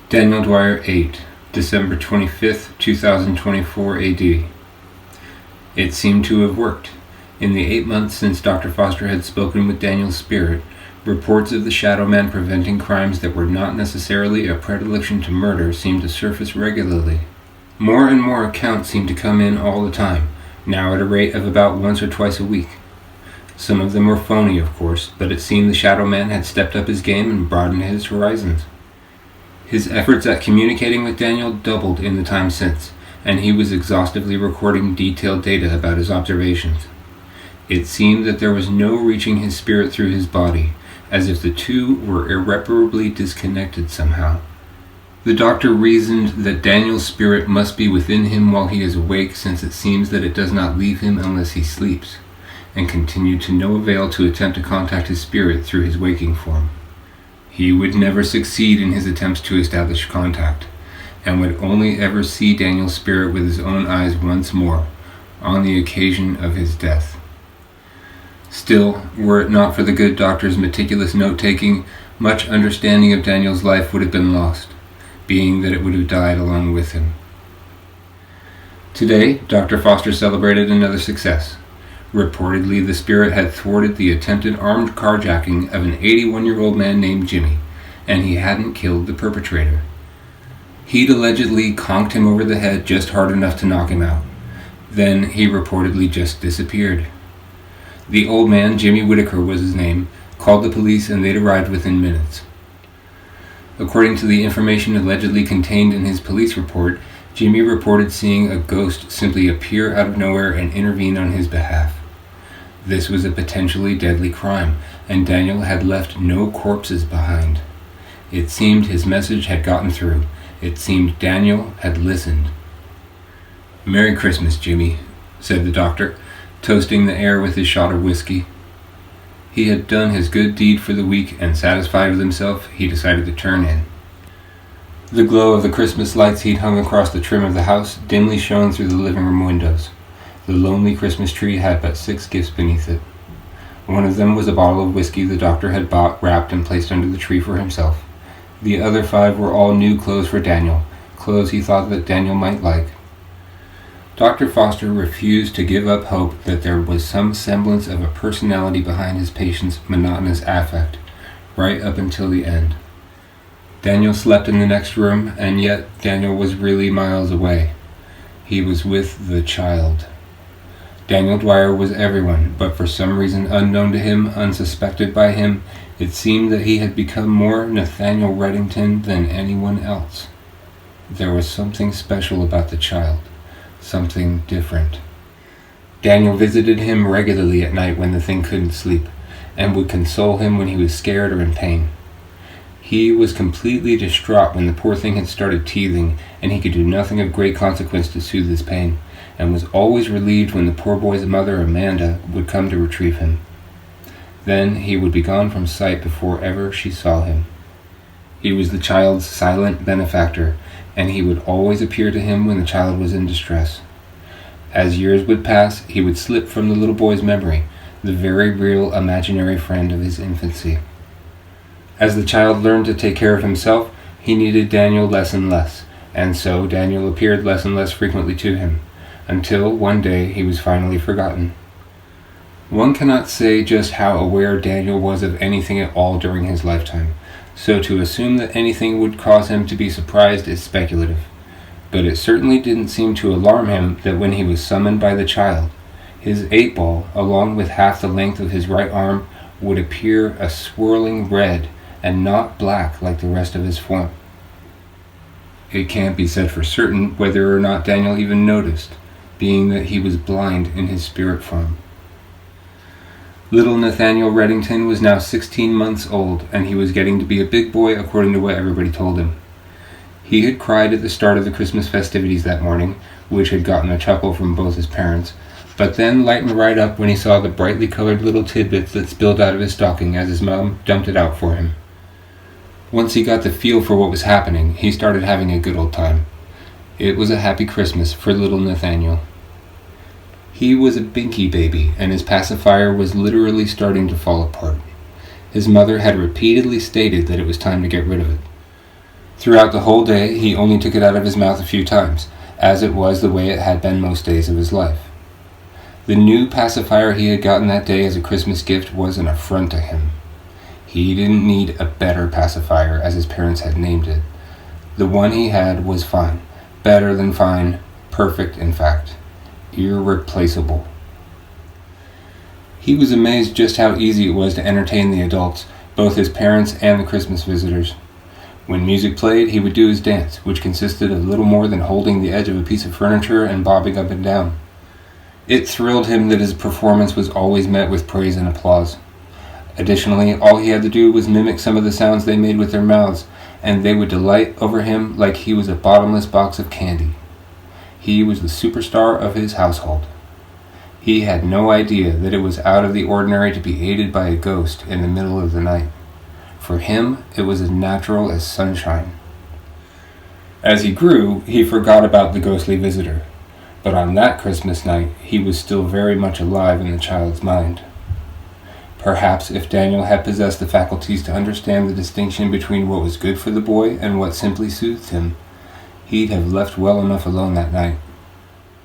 Daniel Dwyer 8, December 25th, 2024 AD. It seemed to have worked. In the 8 months since Dr. Foster had spoken with Daniel's spirit, reports of the Shadow Man preventing crimes that were not necessarily a predilection to murder seemed to surface regularly. More and more accounts seemed to come in all the time, now at a rate of about once or twice a week. Some of them were phony, of course, but it seemed the Shadow Man had stepped up his game and broadened his horizons. His efforts at communicating with Daniel doubled in the time since, and he was exhaustively recording detailed data about his observations. It seemed that there was no reaching his spirit through his body, as if the two were irreparably disconnected somehow. The doctor reasoned that Daniel's spirit must be within him while he is awake, since it seems that it does not leave him unless he sleeps, and continued to no avail to attempt to contact his spirit through his waking form. He would never succeed in his attempts to establish contact, and would only ever see Daniel's spirit with his own eyes once more, on the occasion of his death. Still, were it not for the good doctor's meticulous note-taking, much understanding of Daniel's life would have been lost, being that it would have died along with him. Today, Dr. Foster celebrated another success. Reportedly, the spirit had thwarted the attempted armed carjacking of an 81-year-old man named Jimmy, and he hadn't killed the perpetrator. He'd allegedly conked him over the head just hard enough to knock him out. Then he reportedly just disappeared. The old man, Jimmy Whitaker was his name, called the police and they'd arrived within minutes. According to the information allegedly contained in his police report, Jimmy reported seeing a ghost simply appear out of nowhere and intervene on his behalf. This was a potentially deadly crime, and Daniel had left no corpses behind. It seemed his message had gotten through. It seemed Daniel had listened. "Merry Christmas, Jimmy," said the doctor, toasting the air with his shot of whiskey. He had done his good deed for the week, and satisfied with himself, he decided to turn in. The glow of the Christmas lights he'd hung across the trim of the house dimly shone through the living room windows. The lonely Christmas tree had but 6 gifts beneath it. One of them was a bottle of whiskey the doctor had bought, wrapped, and placed under the tree for himself. The other 5 were all new clothes for Daniel, clothes he thought that Daniel might like. Dr. Foster refused to give up hope that there was some semblance of a personality behind his patient's monotonous affect, right up until the end. Daniel slept in the next room, and yet Daniel was really miles away. He was with the child. Daniel Dwyer was everyone, but for some reason unknown to him, unsuspected by him, it seemed that he had become more Nathaniel Reddington than anyone else. There was something special about the child, something different. Daniel visited him regularly at night when the thing couldn't sleep, and would console him when he was scared or in pain. He was completely distraught when the poor thing had started teething, and he could do nothing of great consequence to soothe his pain, and was always relieved when the poor boy's mother, Amanda, would come to retrieve him. Then he would be gone from sight before ever she saw him. He was the child's silent benefactor, and he would always appear to him when the child was in distress. As years would pass, he would slip from the little boy's memory, the very real imaginary friend of his infancy. As the child learned to take care of himself, he needed Daniel less and less, and so Daniel appeared less and less frequently to him, until one day he was finally forgotten. One cannot say just how aware Daniel was of anything at all during his lifetime, so to assume that anything would cause him to be surprised is speculative. But it certainly didn't seem to alarm him that when he was summoned by the child, his 8-ball, along with half the length of his right arm, would appear a swirling red and not black like the rest of his form. It can't be said for certain whether or not Daniel even noticed, being that he was blind in his spirit form. Little Nathaniel Reddington was now 16 months old, and he was getting to be a big boy according to what everybody told him. He had cried at the start of the Christmas festivities that morning, which had gotten a chuckle from both his parents, but then lightened right up when he saw the brightly colored little tidbits that spilled out of his stocking as his mom dumped it out for him. Once he got the feel for what was happening, he started having a good old time. It was a happy Christmas for little Nathaniel. He was a binky baby, and his pacifier was literally starting to fall apart. His mother had repeatedly stated that it was time to get rid of it. Throughout the whole day, he only took it out of his mouth a few times, as it was the way it had been most days of his life. The new pacifier he had gotten that day as a Christmas gift was an affront to him. He didn't need a better pacifier, as his parents had named it. The one he had was fine, better than fine, perfect in fact, irreplaceable. He was amazed just how easy it was to entertain the adults, both his parents and the Christmas visitors. When music played, he would do his dance, which consisted of little more than holding the edge of a piece of furniture and bobbing up and down. It thrilled him that his performance was always met with praise and applause. Additionally, all he had to do was mimic some of the sounds they made with their mouths, and they would delight over him like he was a bottomless box of candy. He was the superstar of his household. He had no idea that it was out of the ordinary to be aided by a ghost in the middle of the night. For him, it was as natural as sunshine. As he grew, he forgot about the ghostly visitor. But on that Christmas night, he was still very much alive in the child's mind. Perhaps if Daniel had possessed the faculties to understand the distinction between what was good for the boy and what simply soothed him, he'd have left well enough alone that night.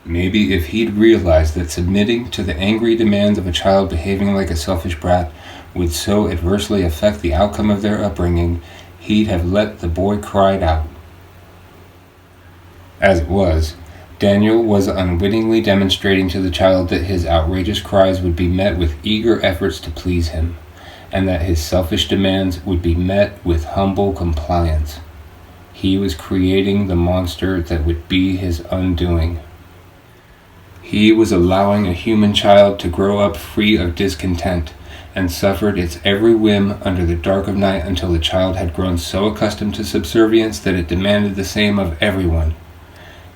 Maybe if he'd realized that submitting to the angry demands of a child behaving like a selfish brat would so adversely affect the outcome of their upbringing, he'd have let the boy cry out. As it was, Daniel was unwittingly demonstrating to the child that his outrageous cries would be met with eager efforts to please him, and that his selfish demands would be met with humble compliance. He was creating the monster that would be his undoing. He was allowing a human child to grow up free of discontent, and suffered its every whim under the dark of night until the child had grown so accustomed to subservience that it demanded the same of everyone.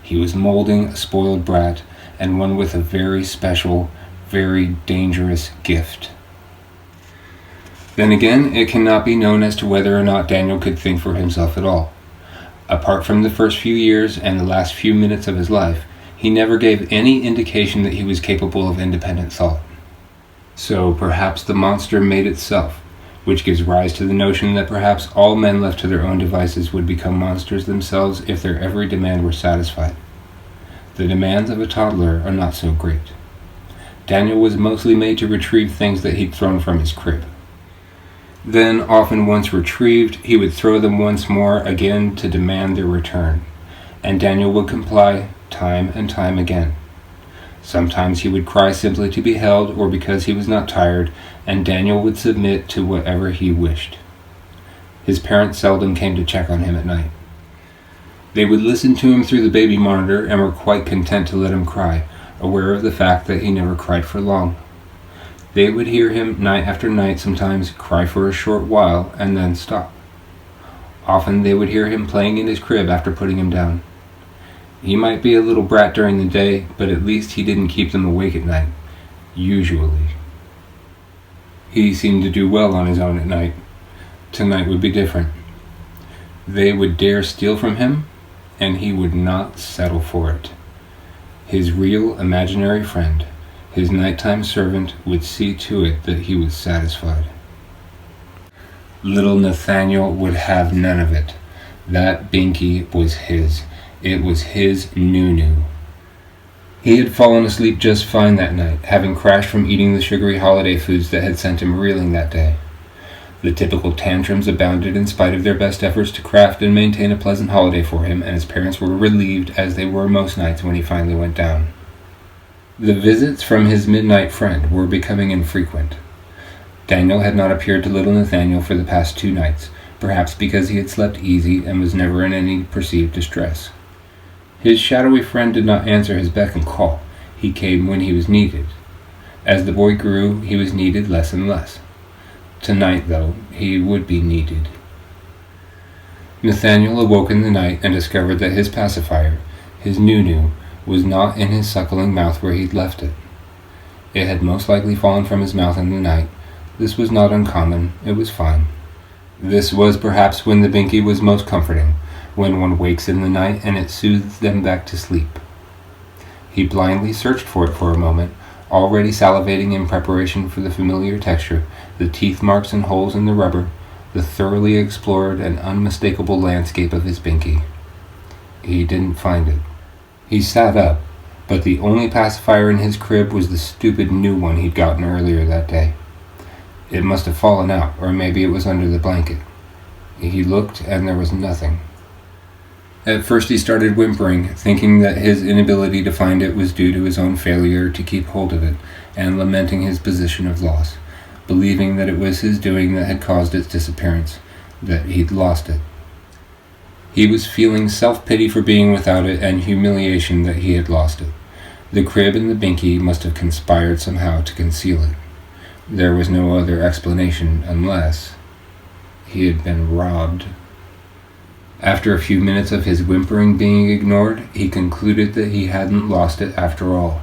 He was molding a spoiled brat, and one with a very special, very dangerous gift. Then again, it cannot be known as to whether or not Daniel could think for himself at all. Apart from the first few years and the last few minutes of his life, he never gave any indication that he was capable of independent thought. So perhaps the monster made itself, which gives rise to the notion that perhaps all men left to their own devices would become monsters themselves if their every demand were satisfied. The demands of a toddler are not so great. Daniel was mostly made to retrieve things that he'd thrown from his crib. Then, often once retrieved, he would throw them once more again to demand their return, and Daniel would comply time and time again. Sometimes he would cry simply to be held or because he was not tired, and Daniel would submit to whatever he wished. His parents seldom came to check on him at night. They would listen to him through the baby monitor and were quite content to let him cry, aware of the fact that he never cried for long. They would hear him night after night sometimes cry for a short while and then stop. Often they would hear him playing in his crib after putting him down. He might be a little brat during the day, but at least he didn't keep them awake at night, usually. He seemed to do well on his own at night. Tonight would be different. They would dare steal from him, and he would not settle for it. His real imaginary friend, his nighttime servant, would see to it that he was satisfied. Little Nathaniel would have none of it. That binky was his. It was his Nunu. He had fallen asleep just fine that night, having crashed from eating the sugary holiday foods that had sent him reeling that day. The typical tantrums abounded in spite of their best efforts to craft and maintain a pleasant holiday for him, and his parents were relieved, as they were most nights when he finally went down. The visits from his midnight friend were becoming infrequent. Daniel had not appeared to little Nathaniel for the past 2 nights, perhaps because he had slept easy and was never in any perceived distress. His shadowy friend did not answer his beck and call. He came when he was needed. As the boy grew, he was needed less and less. Tonight, though, he would be needed. Nathaniel awoke in the night and discovered that his pacifier, his Nunu, was not in his suckling mouth where he'd left it. It had most likely fallen from his mouth in the night. This was not uncommon. It was fine. This was perhaps when the binky was most comforting, when one wakes in the night and it soothes them back to sleep. He blindly searched for it for a moment, already salivating in preparation for the familiar texture, the teeth marks and holes in the rubber, the thoroughly explored and unmistakable landscape of his binky. He didn't find it. He sat up, but the only pacifier in his crib was the stupid new one he'd gotten earlier that day. It must have fallen out, or maybe it was under the blanket. He looked, and there was nothing. At first he started whimpering, thinking that his inability to find it was due to his own failure to keep hold of it, and lamenting his position of loss, believing that it was his doing that had caused its disappearance, that he'd lost it. He was feeling self-pity for being without it and humiliation that he had lost it. The crib and the binky must have conspired somehow to conceal it. There was no other explanation unless he had been robbed. After a few minutes of his whimpering being ignored, he concluded that he hadn't lost it after all.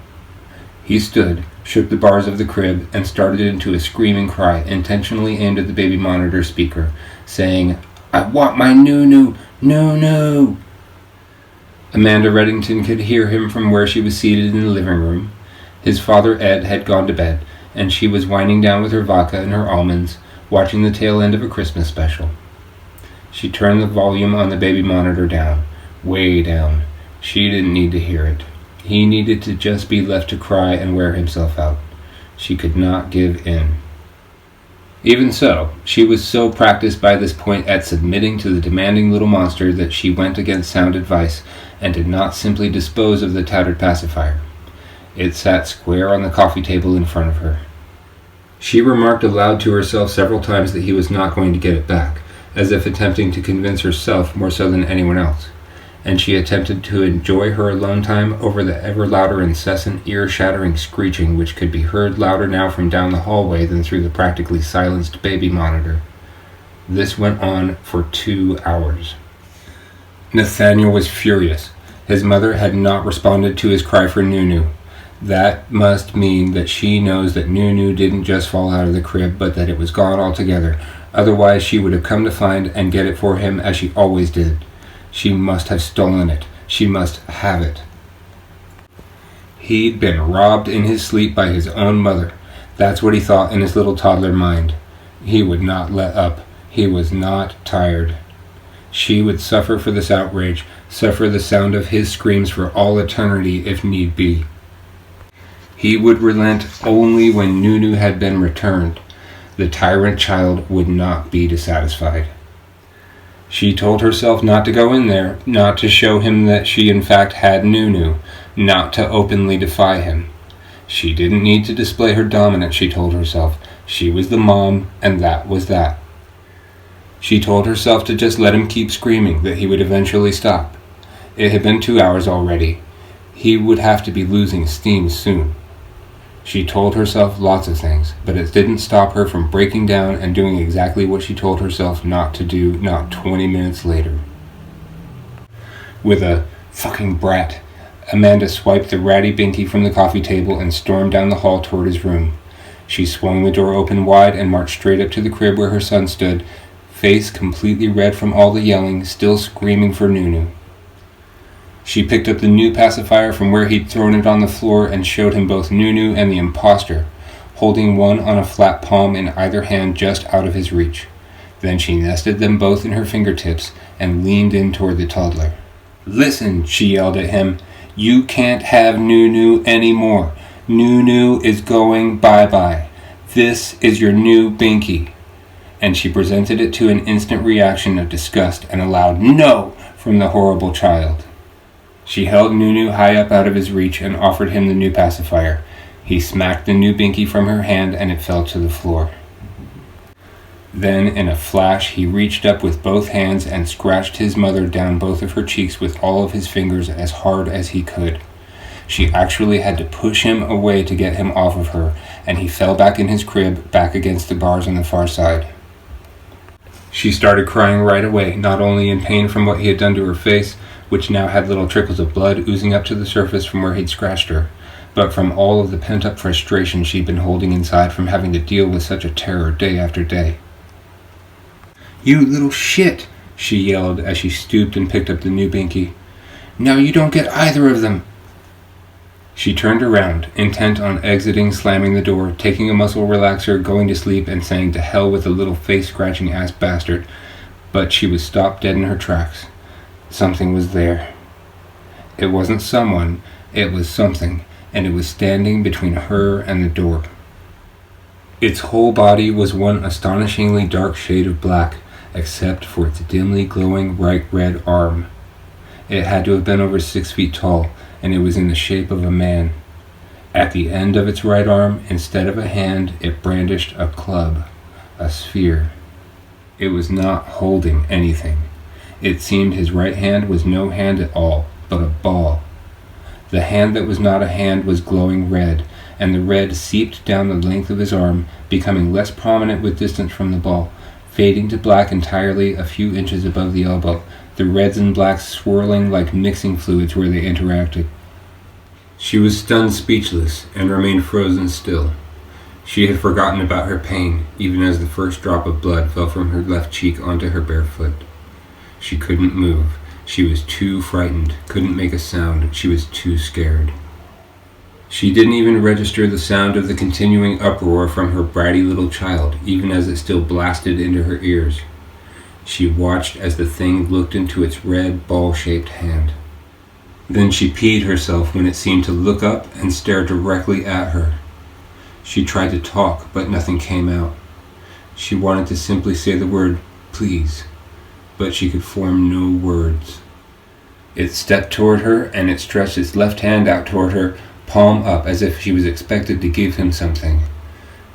He stood, shook the bars of the crib, and started into a screaming cry intentionally aimed at the baby monitor speaker, saying, "I want my Nunu! Nunu!" Amanda Reddington could hear him from where she was seated in the living room. His father, Ed, had gone to bed, and she was winding down with her vodka and her almonds, watching the tail end of a Christmas special. She turned the volume on the baby monitor down, way down. She didn't need to hear it. He needed to just be left to cry and wear himself out. She could not give in. Even so, she was so practiced by this point at submitting to the demanding little monster that she went against sound advice and did not simply dispose of the tattered pacifier. It sat square on the coffee table in front of her. She remarked aloud to herself several times that he was not going to get it back, as if attempting to convince herself more so than anyone else, and she attempted to enjoy her alone time over the ever louder incessant ear-shattering screeching which could be heard louder now from down the hallway than through the practically silenced baby monitor. This went on for 2 hours. Nathaniel was furious. His mother had not responded to his cry for Nunu. That must mean that she knows that Nunu didn't just fall out of the crib, but that it was gone altogether. Otherwise she would have come to find and get it for him as she always did. She must have stolen it. She must have it. He'd been robbed in his sleep by his own mother. That's what he thought in his little toddler mind. He would not let up. He was not tired. She would suffer for this outrage, suffer the sound of his screams for all eternity if need be. He would relent only when Nunu had been returned. The tyrant child would not be dissatisfied. She told herself not to go in there, not to show him that she in fact had Nunu, not to openly defy him. She didn't need to display her dominance, she told herself. She was the mom, and that was that. She told herself to just let him keep screaming, that he would eventually stop. It had been 2 hours already. He would have to be losing steam soon. She told herself lots of things, but it didn't stop her from breaking down and doing exactly what she told herself not to do not 20 minutes later. With a fucking brat, Amanda swiped the ratty binky from the coffee table and stormed down the hall toward his room. She swung the door open wide and marched straight up to the crib where her son stood, face completely red from all the yelling, still screaming for Nunu. She picked up the new pacifier from where he'd thrown it on the floor and showed him both Nunu and the imposter, holding one on a flat palm in either hand just out of his reach. Then she nested them both in her fingertips and leaned in toward the toddler. "Listen," she yelled at him. "You can't have Nunu anymore. Nunu is going bye-bye. This is your new binky." And she presented it to an instant reaction of disgust and a loud "No!" from the horrible child. She held Nunu high up out of his reach and offered him the new pacifier. He smacked the new binky from her hand and it fell to the floor. Then, in a flash, he reached up with both hands and scratched his mother down both of her cheeks with all of his fingers as hard as he could. She actually had to push him away to get him off of her, and he fell back in his crib, back against the bars on the far side. She started crying right away, not only in pain from what he had done to her face, which now had little trickles of blood oozing up to the surface from where he'd scratched her, but from all of the pent-up frustration she'd been holding inside from having to deal with such a terror day after day. "You little shit!" she yelled as she stooped and picked up the new binky. "Now you don't get either of them!" She turned around, intent on exiting, slamming the door, taking a muscle relaxer, going to sleep, and saying to hell with the little face-scratching ass bastard. But she was stopped dead in her tracks. Something was there. It wasn't someone, it was something, and it was standing between her and the door. Its whole body was one astonishingly dark shade of black, except for its dimly glowing bright red arm. It had to have been over 6 feet tall, and it was in the shape of a man. At the end of its right arm, instead of a hand, it brandished a club, a sphere. It was not holding anything. It seemed his right hand was no hand at all, but a ball. The hand that was not a hand was glowing red, and the red seeped down the length of his arm, becoming less prominent with distance from the ball, fading to black entirely a few inches above the elbow, the reds and blacks swirling like mixing fluids where they interacted. She was stunned speechless, and remained frozen still. She had forgotten about her pain, even as the first drop of blood fell from her left cheek onto her bare foot. She couldn't move. She was too frightened, couldn't make a sound. She was too scared. She didn't even register the sound of the continuing uproar from her bratty little child, even as it still blasted into her ears. She watched as the thing looked into its red, ball-shaped hand. Then she peed herself when it seemed to look up and stare directly at her. She tried to talk, but nothing came out. She wanted to simply say the word, please, but she could form no words. It stepped toward her, and it stretched its left hand out toward her, palm up, as if she was expected to give him something.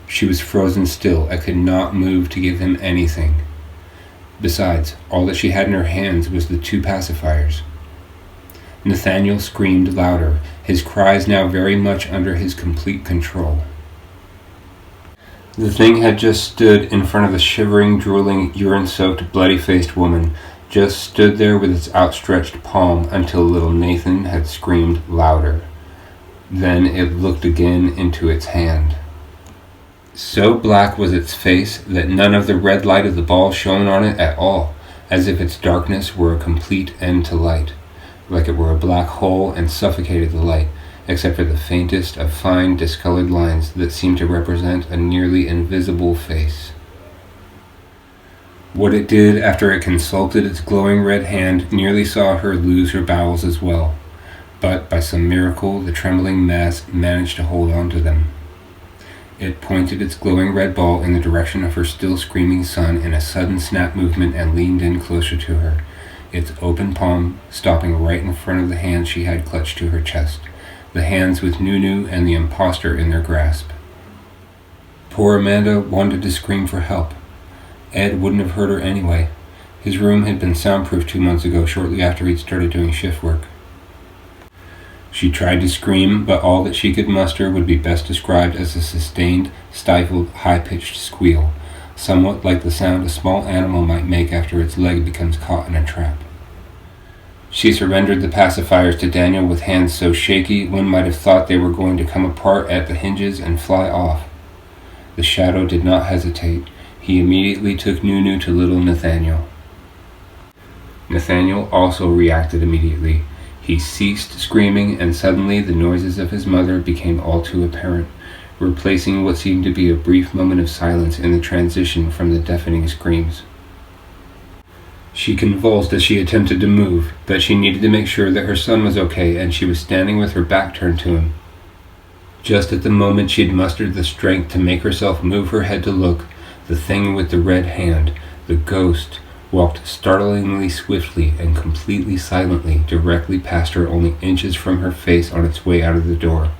She was frozen still. I could not move to give him anything. Besides, all that she had in her hands was the 2 pacifiers. Nathaniel screamed louder, his cries now very much under his complete control. The thing had just stood in front of the shivering, drooling, urine-soaked, bloody-faced woman, just stood there with its outstretched palm until little Nathan had screamed louder. Then it looked again into its hand. So black was its face that none of the red light of the ball shone on it at all, as if its darkness were a complete end to light, like it were a black hole and suffocated the light, except for the faintest of fine discolored lines that seemed to represent a nearly invisible face. What it did after it consulted its glowing red hand nearly saw her lose her bowels as well, but by some miracle the trembling mass managed to hold on to them. It pointed its glowing red ball in the direction of her still screaming son in a sudden snap movement and leaned in closer to her, its open palm stopping right in front of the hands she had clutched to her chest, the hands with Nunu and the imposter in their grasp. Poor Amanda wanted to scream for help. Ed wouldn't have heard her anyway. His room had been soundproofed 2 months ago, shortly after he'd started doing shift work. She tried to scream, but all that she could muster would be best described as a sustained, stifled, high-pitched squeal, somewhat like the sound a small animal might make after its leg becomes caught in a trap. She surrendered the pacifiers to Daniel with hands so shaky one might have thought they were going to come apart at the hinges and fly off. The shadow did not hesitate. He immediately took Nunu to little Nathaniel. Nathaniel also reacted immediately. He ceased screaming, and suddenly the noises of his mother became all too apparent, replacing what seemed to be a brief moment of silence in the transition from the deafening screams. She convulsed as she attempted to move, but she needed to make sure that her son was okay, and she was standing with her back turned to him. Just at the moment she had mustered the strength to make herself move her head to look, the thing with the red hand, the ghost, walked startlingly swiftly and completely silently directly past her, only inches from her face on its way out of the door.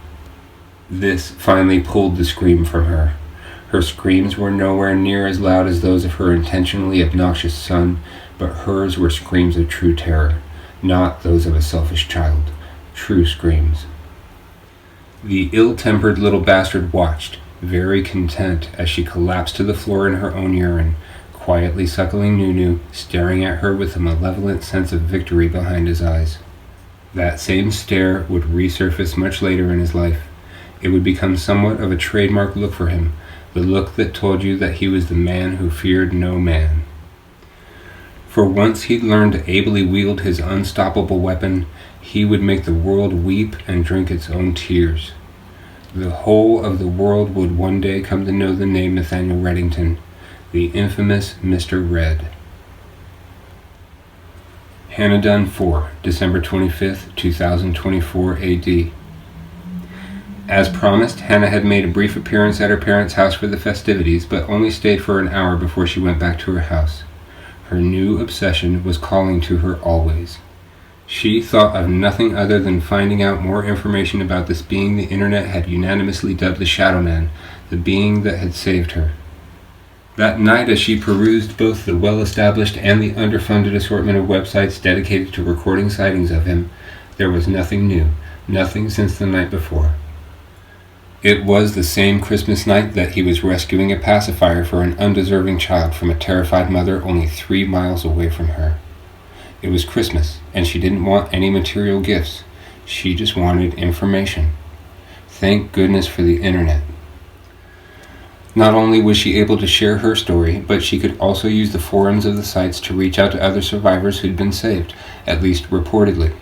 This finally pulled the scream from her. Her screams were nowhere near as loud as those of her intentionally obnoxious son, but hers were screams of true terror, not those of a selfish child. True screams. The ill-tempered little bastard watched, very content, as she collapsed to the floor in her own urine, quietly suckling Nunu, staring at her with a malevolent sense of victory behind his eyes. That same stare would resurface much later in his life. It would become somewhat of a trademark look for him, the look that told you that he was the man who feared no man. For once he'd learned to ably wield his unstoppable weapon, he would make the world weep and drink its own tears. The whole of the world would one day come to know the name Nathaniel Reddington, the infamous Mr. Red. Hannah Dunn 4, December 25th, 2024 AD. As promised, Hannah had made a brief appearance at her parents' house for the festivities, but only stayed for an hour before she went back to her house. Her new obsession was calling to her always. She thought of nothing other than finding out more information about this being the internet had unanimously dubbed the Shadow Man, the being that had saved her. That night, as she perused both the well-established and the underfunded assortment of websites dedicated to recording sightings of him, there was nothing new, nothing since the night before. It was the same Christmas night that he was rescuing a pacifier for an undeserving child from a terrified mother only 3 miles away from her. It was Christmas, and she didn't want any material gifts. She just wanted information. Thank goodness for the internet. Not only was she able to share her story, but she could also use the forums of the sites to reach out to other survivors who'd been saved, at least reportedly.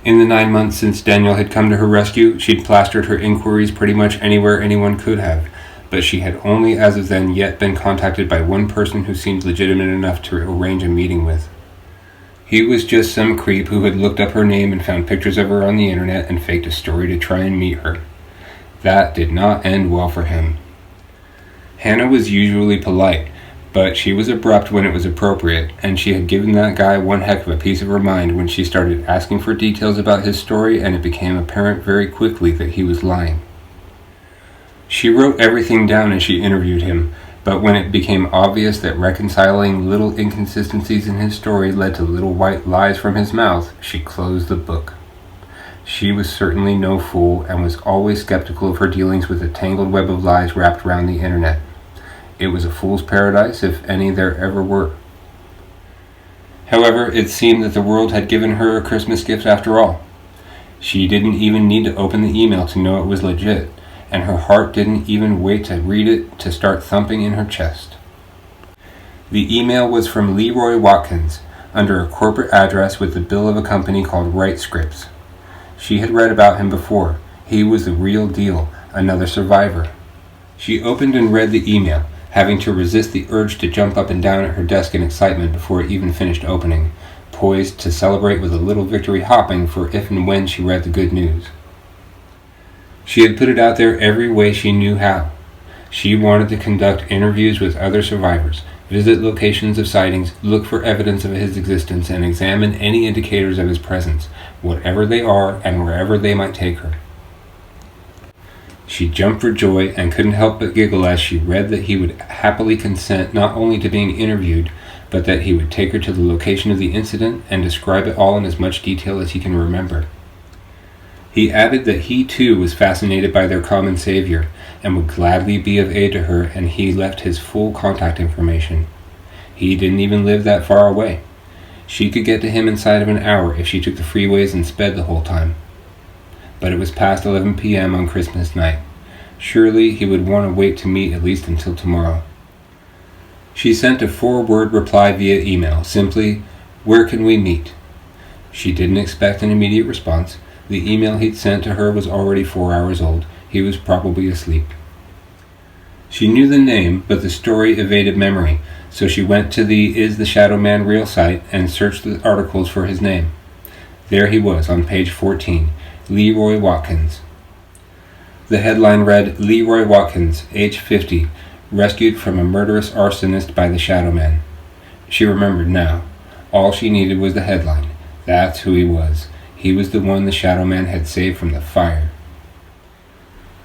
In the 9 months since Daniel had come to her rescue, she'd plastered her inquiries pretty much anywhere anyone could have, but she had only as of then yet been contacted by one person who seemed legitimate enough to arrange a meeting with. He was just some creep who had looked up her name and found pictures of her on the internet and faked a story to try and meet her. That did not end well for him. Hannah was usually polite, but she was abrupt when it was appropriate, and she had given that guy one heck of a piece of her mind when she started asking for details about his story, and it became apparent very quickly that he was lying. She wrote everything down as she interviewed him, but when it became obvious that reconciling little inconsistencies in his story led to little white lies from his mouth, she closed the book. She was certainly no fool, and was always skeptical of her dealings with the tangled web of lies wrapped around the internet. It was a fool's paradise, if any there ever were. However, it seemed that the world had given her a Christmas gift after all. She didn't even need to open the email to know it was legit, and her heart didn't even wait to read it to start thumping in her chest. The email was from Leroy Watkins, under a corporate address with the bill of a company called Right Scripts. She had read about him before. He was the real deal, another survivor. She opened and read the email, having to resist the urge to jump up and down at her desk in excitement before it even finished opening, poised to celebrate with a little victory hopping for if and when she read the good news. She had put it out there every way she knew how. She wanted to conduct interviews with other survivors, visit locations of sightings, look for evidence of his existence, and examine any indicators of his presence, whatever they are and wherever they might take her. She jumped for joy and couldn't help but giggle as she read that he would happily consent not only to being interviewed, but that he would take her to the location of the incident and describe it all in as much detail as he can remember. He added that he too was fascinated by their common savior and would gladly be of aid to her, and he left his full contact information. He didn't even live that far away. She could get to him inside of an hour if she took the freeways and sped the whole time. But it was past 11 p.m. on Christmas night. Surely he would want to wait to meet at least until tomorrow. She sent a 4-word reply via email, simply, "Where can we meet?" She didn't expect an immediate response. The email he'd sent to her was already 4 hours old. He was probably asleep. She knew the name, but the story evaded memory, so she went to the Is the Shadow Man Real site and searched the articles for his name. There he was on page 14, Leroy Watkins. The headline read, "Leroy Watkins, age 50, rescued from a murderous arsonist by the Shadow Man." She remembered now. All she needed was the headline. That's who he was. He was the one the Shadow Man had saved from the fire.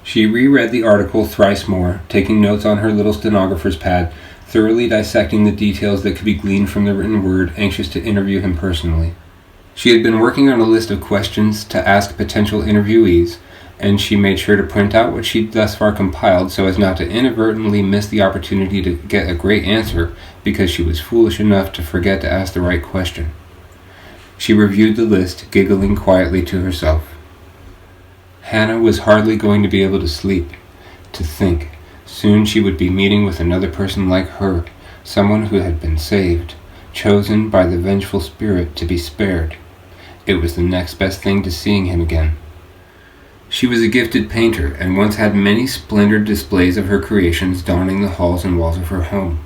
She reread the article thrice more, taking notes on her little stenographer's pad, thoroughly dissecting the details that could be gleaned from the written word, anxious to interview him personally. She had been working on a list of questions to ask potential interviewees, and she made sure to print out what she'd thus far compiled so as not to inadvertently miss the opportunity to get a great answer because she was foolish enough to forget to ask the right question. She reviewed the list, giggling quietly to herself. Hannah was hardly going to be able to sleep. To think, soon she would be meeting with another person like her, someone who had been saved, chosen by the vengeful spirit to be spared. It was the next best thing to seeing him again. She was a gifted painter, and once had many splendid displays of her creations donning the halls and walls of her home.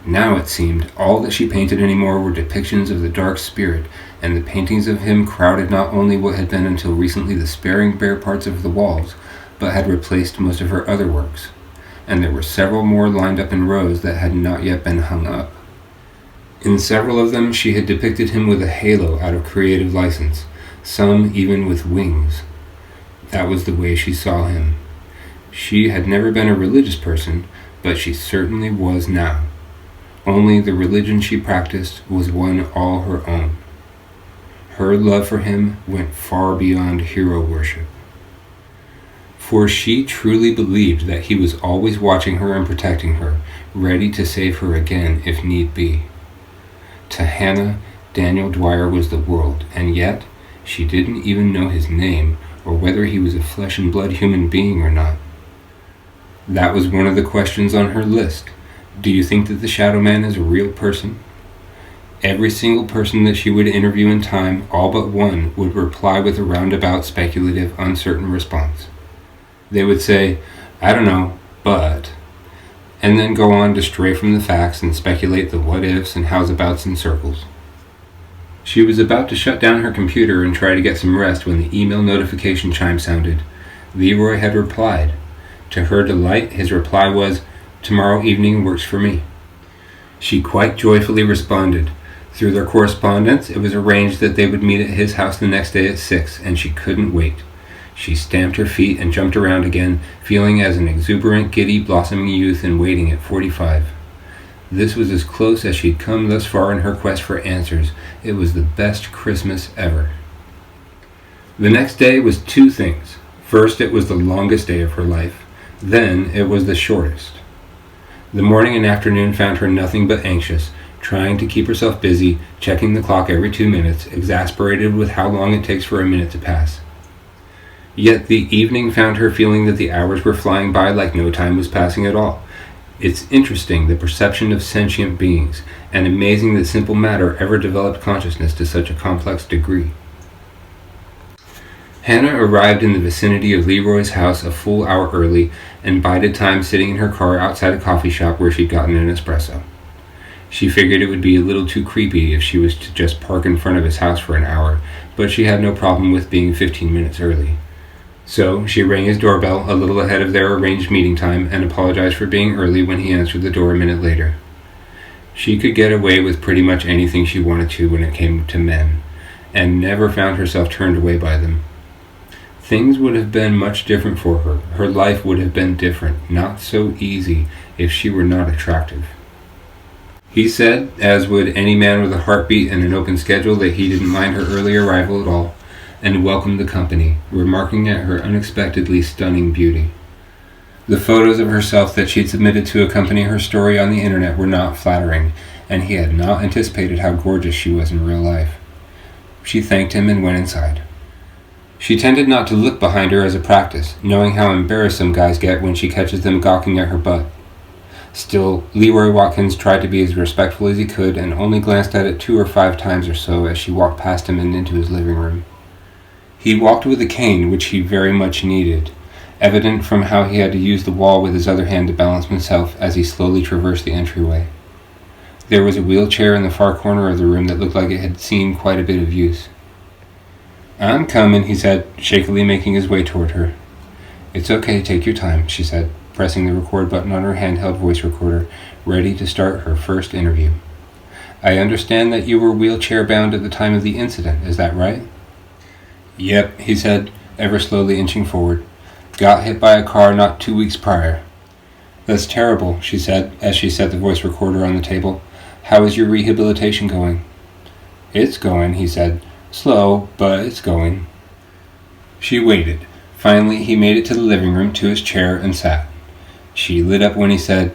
Now, it seemed, all that she painted anymore were depictions of the dark spirit, and the paintings of him crowded not only what had been until recently the sparing bare parts of the walls, but had replaced most of her other works, and there were several more lined up in rows that had not yet been hung up. In several of them she had depicted him with a halo out of creative license, some even with wings. That was the way she saw him. She had never been a religious person, but she certainly was now. Only the religion she practiced was one all her own. Her love for him went far beyond hero worship. For she truly believed that he was always watching her and protecting her, ready to save her again if need be. To Hannah, Daniel Dwyer was the world, and yet she didn't even know his name or whether he was a flesh and blood human being or not. That was one of the questions on her list. Do you think that the Shadow Man is a real person? Every single person that she would interview in time, all but one, would reply with a roundabout, speculative, uncertain response. They would say, "I don't know, but," and then go on to stray from the facts and speculate the what-ifs and how's-abouts in circles. She was about to shut down her computer and try to get some rest when the email notification chime sounded. Leroy had replied. To her delight, his reply was, "Tomorrow evening works for me." She quite joyfully responded. Through their correspondence, it was arranged that they would meet at his house the next day at 6, and she couldn't wait. She stamped her feet and jumped around again, feeling as an exuberant, giddy, blossoming youth in waiting at 45. This was as close as she'd come thus far in her quest for answers. It was the best Christmas ever. The next day was two things. First, it was the longest day of her life. Then, it was the shortest. The morning and afternoon found her nothing but anxious, trying to keep herself busy, checking the clock every 2 minutes, exasperated with how long it takes for a minute to pass. Yet the evening found her feeling that the hours were flying by like no time was passing at all. It's interesting, the perception of sentient beings, and amazing that simple matter ever developed consciousness to such a complex degree. Hannah arrived in the vicinity of Leroy's house a full hour early and bided time sitting in her car outside a coffee shop where she'd gotten an espresso. She figured it would be a little too creepy if she was to just park in front of his house for an hour, but she had no problem with being 15 minutes early. So she rang his doorbell a little ahead of their arranged meeting time and apologized for being early when he answered the door a minute later. She could get away with pretty much anything she wanted to when it came to men, and never found herself turned away by them. Things would have been much different for her. Her life would have been different, not so easy, if she were not attractive. He said, as would any man with a heartbeat and an open schedule, that he didn't mind her early arrival at all, and welcomed the company, remarking at her unexpectedly stunning beauty. The photos of herself that she'd submitted to accompany her story on the internet were not flattering, and he had not anticipated how gorgeous she was in real life. She thanked him and went inside. She tended not to look behind her as a practice, knowing how embarrassed some guys get when she catches them gawking at her butt. Still, Leroy Watkins tried to be as respectful as he could and only glanced at it 2 or 5 times or so as she walked past him and into his living room. He walked with a cane, which he very much needed, evident from how he had to use the wall with his other hand to balance himself as he slowly traversed the entryway. There was a wheelchair in the far corner of the room that looked like it had seen quite a bit of use. "I'm coming," he said, shakily making his way toward her. "It's okay, take your time," she said, pressing the record button on her handheld voice recorder, ready to start her first interview. "I understand that you were wheelchair-bound at the time of the incident, is that right?" "Yep," he said, ever slowly inching forward. "Got hit by a car not 2 weeks prior." "That's terrible," she said, as she set the voice recorder on the table. "How is your rehabilitation going?" "It's going," he said. "Slow, but it's going." She waited. Finally, he made it to the living room, to his chair, and sat. She lit up when he said,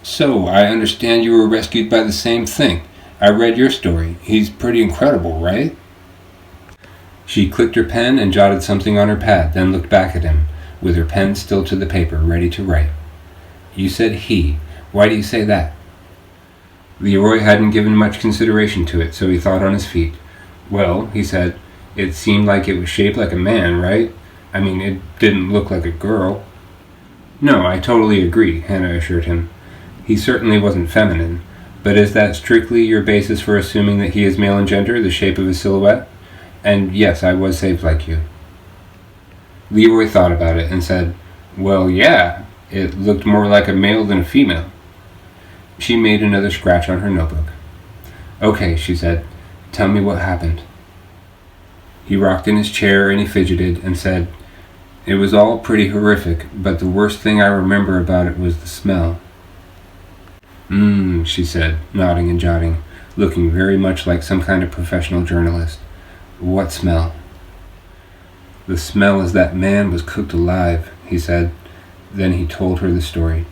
"So, I understand you were rescued by the same thing. I read your story. He's pretty incredible, right?" She clicked her pen and jotted something on her pad, then looked back at him, with her pen still to the paper, ready to write. "You said he. Why do you say that?" Leroy hadn't given much consideration to it, so he thought on his feet. "Well," he said, It seemed like it was shaped like a man, right? I mean, it didn't look like a girl. No, I totally agree, Hannah assured him. He certainly wasn't feminine, but is that strictly your basis for assuming that he is male in gender, the shape of his silhouette? And yes, I was shaped like you. Leroy thought about it and said, well, yeah, it looked more like a male than a female. She made another scratch on her notebook. Okay, she said, tell me what happened. He rocked in his chair and he fidgeted and said, it was all pretty horrific, but the worst thing I remember about it was the smell. She said, nodding and jotting, looking very much like some kind of professional journalist. What smell? The smell as that man was cooked alive, he said. Then he told her the story.